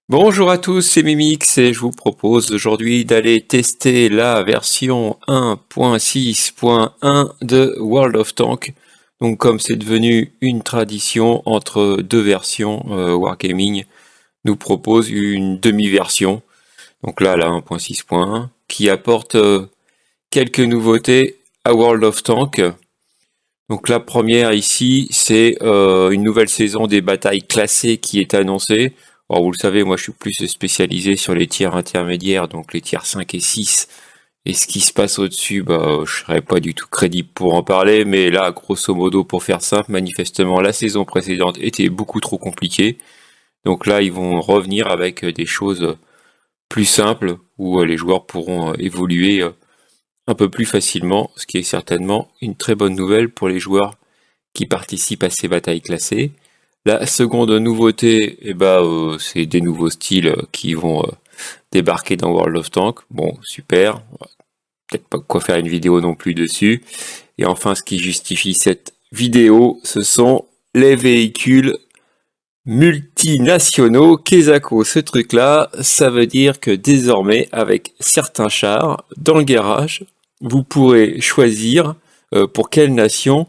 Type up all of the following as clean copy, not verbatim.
Bonjour à tous, c'est Mimix et je vous propose aujourd'hui d'aller tester la version 1.6.1 de World of Tanks. Donc comme c'est devenu une tradition entre deux versions, Wargaming nous propose une demi-version. Donc là, la 1.6.1 qui apporte quelques nouveautés à World of Tanks. Donc la première ici, c'est une nouvelle saison des batailles classées qui est annoncée. Alors vous le savez, moi je suis plus spécialisé sur les tiers intermédiaires, donc les tiers 5 et 6. Et ce qui se passe au-dessus, je serais pas du tout crédible pour en parler, mais là, grosso modo, pour faire simple, manifestement, la saison précédente était beaucoup trop compliquée. Donc là, ils vont revenir avec des choses plus simples, où les joueurs pourront évoluer un peu plus facilement, ce qui est certainement une très bonne nouvelle pour les joueurs qui participent à ces batailles classées. La seconde nouveauté, c'est des nouveaux styles qui vont débarquer dans World of Tanks. Bon, super. Peut-être pas quoi faire une vidéo non plus dessus. Et enfin, ce qui justifie cette vidéo, ce sont les véhicules multinationaux. Kesako, ce truc-là, ça veut dire que désormais, avec certains chars, dans le garage, vous pourrez choisir pour quelle nation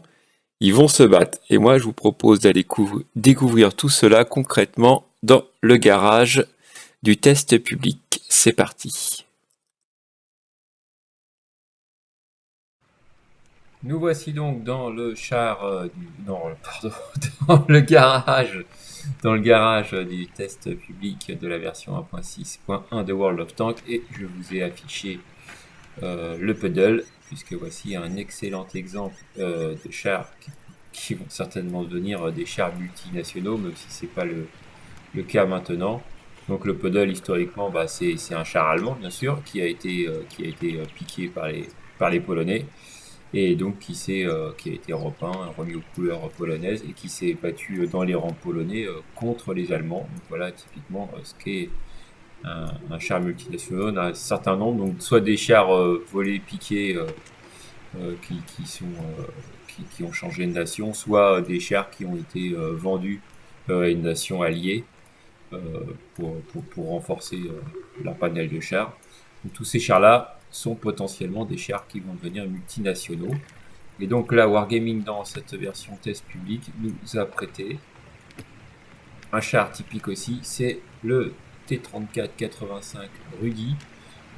ils vont se battre. Et moi, je vous propose d'aller découvrir tout cela concrètement dans le garage du test public. C'est parti. Nous voici donc dans le char dans le garage du test public de la version 1.6.1 de World of Tanks et je vous ai affiché le puddle puisque voici un excellent exemple de chars qui vont certainement devenir des chars multinationaux, même si c'est pas le cas maintenant. Donc le puddle historiquement, c'est un char allemand bien sûr qui a été piqué par les Polonais et donc qui a été repeint, remis aux couleurs polonaises et qui s'est battu dans les rangs polonais contre les Allemands. Donc voilà typiquement ce qu'est un char multinational. On a un certain nombre, donc soit des chars volés, piqués qui ont changé de nation, soit des chars qui ont été vendus à une nation alliée euh, pour renforcer leur panel de chars. Donc, tous ces chars-là sont potentiellement des chars qui vont devenir multinationaux. Et donc là, Wargaming, dans cette version test public, nous a prêté un char typique aussi, c'est le T-34-85 Rudy,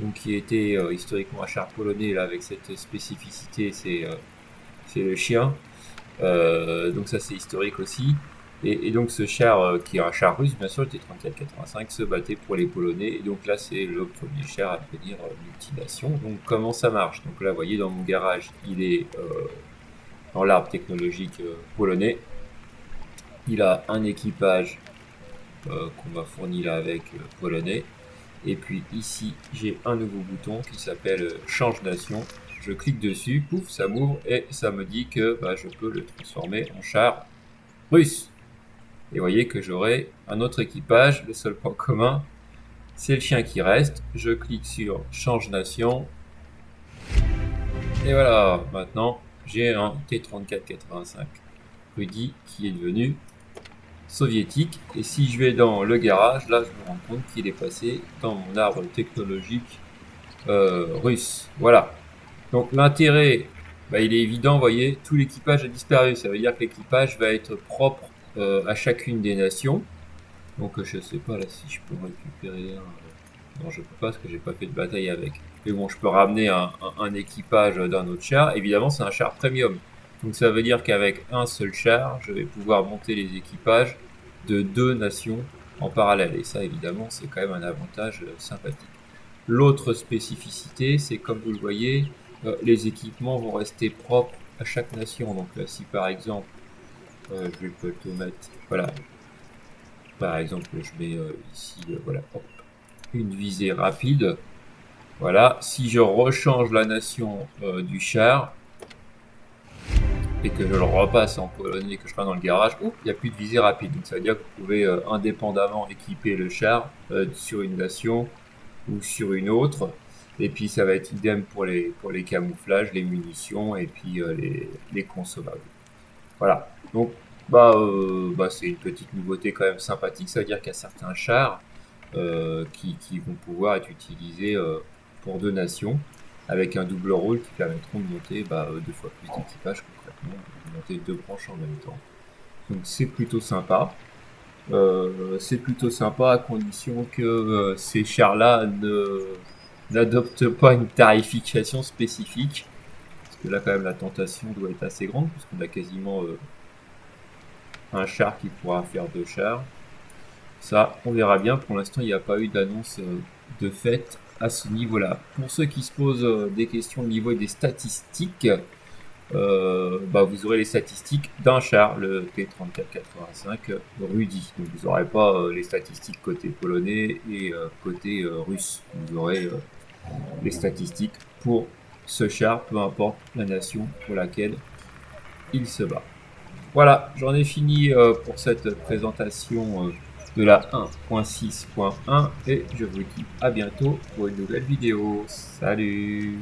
donc qui était historiquement un char polonais, là, avec cette spécificité, c'est le chien. Donc ça c'est historique aussi. Et donc ce char, qui est un char russe, bien sûr, le T-34-85, se battait pour les Polonais. Et donc là c'est le premier char à devenir multination. Donc comment ça marche? Donc là vous voyez dans mon garage, il est dans l'arbre technologique polonais. Il a un équipage qu'on va fournir là avec polonais. Et puis ici j'ai un nouveau bouton qui s'appelle change nation. Je clique dessus, pouf, ça m'ouvre et ça me dit que je peux le transformer en char russe. Et vous voyez que j'aurai un autre équipage. Le seul point commun, c'est le chien qui reste. Je clique sur change nation. Et voilà, maintenant j'ai un T-34-85 Rudy qui est devenu soviétique. Et si je vais dans le garage, là je me rends compte qu'il est passé dans mon arbre technologique russe. Voilà. Donc l'intérêt, il est évident, vous voyez, tout l'équipage a disparu. Ça veut dire que l'équipage va être propre à chacune des nations. Donc je sais pas là si je peux récupérer un. Non, je peux pas parce que j'ai pas fait de bataille avec. Mais bon, je peux ramener un équipage d'un autre char. Évidemment, c'est un char premium. Donc ça veut dire qu'avec un seul char, je vais pouvoir monter les équipages de deux nations en parallèle. Et ça, évidemment, c'est quand même un avantage sympathique. L'autre spécificité, c'est comme vous le voyez, les équipements vont rester propres à chaque nation. Donc là, si par exemple, je vais plutôt mettre, voilà, par exemple, je mets ici, voilà, hop, une visée rapide. Voilà, si je rechange la nation du char et que je le repasse en polonais et que je serai dans le garage, il n'y a plus de visée rapide. Donc ça veut dire que vous pouvez indépendamment équiper le char sur une nation ou sur une autre. Et puis ça va être idem pour les camouflages, les munitions et puis les consommables. Voilà. Donc c'est une petite nouveauté quand même sympathique. Ça veut dire qu'il y a certains chars qui vont pouvoir être utilisés pour 2 nations, avec un double rôle qui permettront de monter 2 fois plus d'équipage concrètement, de monter 2 branches en même temps. Donc c'est plutôt sympa. C'est plutôt sympa à condition que ces chars-là n'adoptent pas une tarification spécifique. Parce que là quand même la tentation doit être assez grande, puisqu'on a quasiment un char qui pourra faire 2 chars. Ça, on verra bien. Pour l'instant, il n'y a pas eu d'annonce de fait à ce niveau-là. Pour ceux qui se posent des questions au niveau des statistiques, vous aurez les statistiques d'un char, le T-3485 Rudy. Donc vous n'aurez pas les statistiques côté polonais et côté russe. Vous aurez les statistiques pour ce char, peu importe la nation pour laquelle il se bat. Voilà, j'en ai fini pour cette présentation de la 1.6.1 et je vous dis à bientôt pour une nouvelle vidéo. Salut!